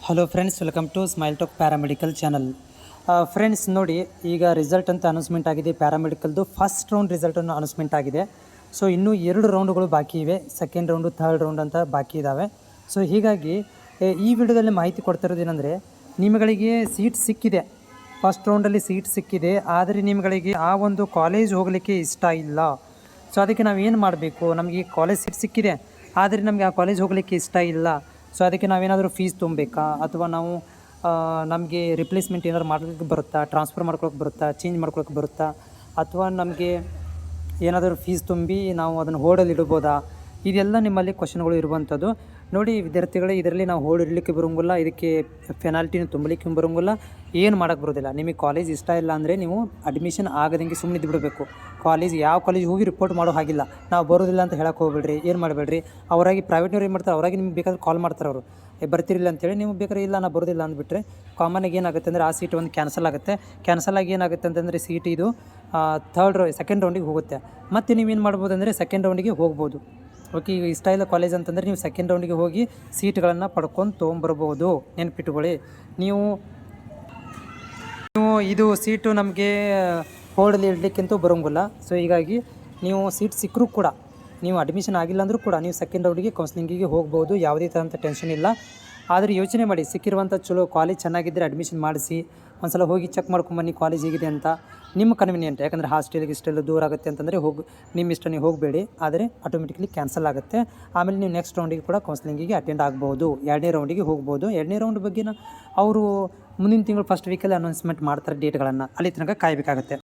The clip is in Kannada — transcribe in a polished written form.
Hello friends, welcome to Smile Talk paramedical channel. Friends ನೋಡಿ, ಈಗ ರಿಸಲ್ಟ್ ಅಂತ ಅನೌನ್ಸ್ಮೆಂಟ್ ಆಗಿದೆ. ಪ್ಯಾರಾಮೆಡಿಕಲ್ದು ಫಸ್ಟ್ ರೌಂಡ್ ರಿಸಲ್ಟನ್ನು ಅನೌನ್ಸ್ಮೆಂಟ್ ಆಗಿದೆ. ಸೊ ಇನ್ನೂ 2 ರೌಂಡ್ಗಳು ಬಾಕಿ ಇವೆ. ಸೆಕೆಂಡ್ ರೌಂಡು, ಥರ್ಡ್ ರೌಂಡ್ ಅಂತ ಬಾಕಿ ಇದ್ದಾವೆ. ಸೊ ಹೀಗಾಗಿ ಈ ವಿಡಿಯೋದಲ್ಲಿ ಮಾಹಿತಿ ಕೊಡ್ತಿರೋದು ಏನಂದರೆ, ನಿಮಗೆ ಸೀಟ್ ಸಿಕ್ಕಿದೆ, ಫಸ್ಟ್ ರೌಂಡಲ್ಲಿ ಸೀಟ್ ಸಿಕ್ಕಿದೆ, ಆದರೆ ನಿಮಗೆ ಆ ಒಂದು ಕಾಲೇಜ್ ಹೋಗಲಿಕ್ಕೆ ಇಷ್ಟ ಇಲ್ಲ. ಸೊ ಅದಕ್ಕೆ ನಾವು ಏನು ಮಾಡಬೇಕು? ನಮಗೆ ಕಾಲೇಜ್ ಸೀಟ್ ಸಿಕ್ಕಿದೆ, ಆದರೆ ನಮಗೆ ಆ ಕಾಲೇಜ್ ಹೋಗಲಿಕ್ಕೆ ಇಷ್ಟ ಇಲ್ಲ. ಸೊ ಅದಕ್ಕೆ ನಾವೇನಾದರೂ ಫೀಸ್ ತುಂಬಬೇಕಾ, ಅಥವಾ ನಾವು ನಮಗೆ ರಿಪ್ಲೇಸ್ಮೆಂಟ್ ಏನಾದ್ರು ಮಾಡ್ಲಿಕ್ಕೆ ಬರುತ್ತಾ, ಟ್ರಾನ್ಸ್ಫರ್ ಮಾಡ್ಕೊಳಕ್ಕೆ ಬರುತ್ತಾ, ಚೇಂಜ್ ಮಾಡ್ಕೊಳಕ್ಕೆ ಬರುತ್ತಾ, ಅಥವಾ ನಮಗೆ ಏನಾದರೂ ಫೀಸ್ ತುಂಬಿ ನಾವು ಅದನ್ನು ಹೋಲ್ಡಲ್ಲಿ ಇಡ್ಬೋದಾ? ಇದೆಲ್ಲ ನಿಮ್ಮಲ್ಲಿ ಕ್ವಶನ್ಗಳು ಇರುವಂಥದ್ದು. ನೋಡಿ ವಿದ್ಯಾರ್ಥಿಗಳೇ, ಇದರಲ್ಲಿ ನಾವು ಹೋಲ್ಡ್ ಇಡಲಿಕ್ಕೆ ಬರೋಂಗಿಲ್ಲ, ಇದಕ್ಕೆ ಪೆನಾಲ್ಟಿನ ತುಂಬಲಿಕ್ಕೆ ಬರೋಂಗಿಲ್ಲ, ಏನು ಮಾಡೋಕ್ಕೆ ಬರೋದಿಲ್ಲ. ನಿಮಗೆ ಕಾಲೇಜ್ ಇಷ್ಟ ಇಲ್ಲ ಅಂದರೆ ನೀವು ಅಡ್ಮಿಷನ್ ಆಗದಂಗೆ ಸುಮ್ಮನೆ ಇದ್ದು ಬಿಡಬೇಕು. ಯಾವ ಕಾಲೇಜ್ ಹೋಗಿ ರಿಪೋರ್ಟ್ ಮಾಡೋ ಹಾಗಿಲ್ಲ. ನಾವು ಬರೋದಿಲ್ಲ ಅಂತ ಹೇಳಕ್ಕೆ ಹೋಗ್ಬೇಡ್ರಿ, ಏನು ಮಾಡಬೇಡ್ರಿ. ಅವರಾಗಿ ಪ್ರೈವೇಟ್ನವ್ರು ಏನು ಮಾಡ್ತಾರೆ, ಅವರಾಗಿ ನಿಮ್ಗೆ ಬೇಕಾದ್ರೆ ಕಾಲ್ ಮಾಡ್ತಾರೆ ಅವರು, ಬರ್ತಿರಲಿಲ್ಲ ಅಂತೇಳಿ. ನೀವು ಬೇಕಾದ್ರೆ ಇಲ್ಲ ನಾನು ಬರೋದಿಲ್ಲ ಅಂದುಬಿಟ್ರೆ ಕಾಮನಾಗಿ ಏನಾಗುತ್ತೆ ಅಂದರೆ ಆ ಸೀಟ್ ಒಂದು ಕ್ಯಾನ್ಸಲ್ ಆಗುತ್ತೆ. ಕ್ಯಾನ್ಸಲ್ ಆಗಿ ಏನಾಗುತ್ತೆ ಅಂತಂದರೆ ಸೀಟ್ ಇದು ಸೆಕೆಂಡ್ ರೌಂಡಿಗೆ ಹೋಗುತ್ತೆ. ಮತ್ತು ನೀವೇನು ಮಾಡ್ಬೋದು ಅಂದರೆ ಸೆಕೆಂಡ್ ರೌಂಡಿಗೆ ಹೋಗ್ಬೋದು. ಓಕೆ, ಈಗ ಇಷ್ಟ ಇಲ್ಲ ಕಾಲೇಜ್ ಅಂತಂದರೆ ನೀವು ಸೆಕೆಂಡ್ ರೌಂಡಿಗೆ ಹೋಗಿ ಸೀಟ್ಗಳನ್ನು ಪಡ್ಕೊಂಡು ತೊಗೊಂಬರ್ಬೋದು. ನೆನ್ಪಿಟ್ಕೊಳ್ಳಿ. ನೀವು ಇದು ಸೀಟು ನಮಗೆ ಹೋಲ್ಡಲ್ಲಿ ಇಡಲಿಕ್ಕಂತೂ ಬರೋಂಗಿಲ್ಲ. ಸೊ ಹೀಗಾಗಿ ನೀವು ಸೀಟ್ ಸಿಕ್ಕರೂ ಕೂಡ, ನೀವು ಅಡ್ಮಿಷನ್ ಆಗಿಲ್ಲ ಅಂದರೂ ಕೂಡ ನೀವು ಸೆಕೆಂಡ್ ರೌಂಡಿಗೆ ಕೌನ್ಸಿಲಿಂಗಿಗೆ ಹೋಗ್ಬೋದು. ಯಾವುದೇ ಥರದ ಟೆನ್ಷನ್ ಇಲ್ಲ. ಆದರೆ ಯೋಚನೆ ಮಾಡಿ, ಸಿಕ್ಕಿರುವಂಥ ಚಲೋ ಕಾಲೇಜ್ ಚೆನ್ನಾಗಿದ್ದರೆ ಅಡ್ಮಿಷನ್ ಮಾಡಿಸಿ. ಒಂದು ಸಲ ಹೋಗಿ ಚೆಕ್ ಮಾಡ್ಕೊಂಬನ್ನಿ ಕಾಲೇಜ್ ಹೇಗಿದೆ ಅಂತ. ನಿಮ್ಮ ಕನ್ವಿನಿಯೆಂಟ್, ಯಾಕಂದರೆ ಹಾಸ್ಟೆಲ್ಗೆ ದೂರ ಆಗುತ್ತೆ ಅಂತಂದರೆ ನಿಮ್ಮ ಇಷ್ಟ, ನೀವು ಹೋಗಬೇಡಿ. ಆದರೆ ಆಟೋಮೆಟಿಕ್ಲಿ ಕ್ಯಾನ್ಸಲ್ ಆಗುತ್ತೆ. ಆಮೇಲೆ ನೀವು ನೆಕ್ಸ್ಟ್ ರೌಂಡಿಗೆ ಕೂಡ ಕೌನ್ಸಿಲಿಂಗಿಗೆ ಅಟೆಂಡ್ ಆಗ್ಬೋದು. 2ನೇ ರೌಂಡಿಗೆ ಹೋಗ್ಬೋದು. 2ನೇ ರೌಂಡ್ ಬಗ್ಗೆ ಅವರು ಮುಂದಿನ ತಿಂಗಳು ಫಸ್ಟ್ ವೀಕಲ್ಲಿ ಅನೌನ್ಸ್ಮೆಂಟ್ ಮಾಡ್ತಾರೆ ಡೇಟ್ಗಳನ್ನು. ಅಲ್ಲಿ ತನಕ ಕಾಯಬೇಕಾಗುತ್ತೆ.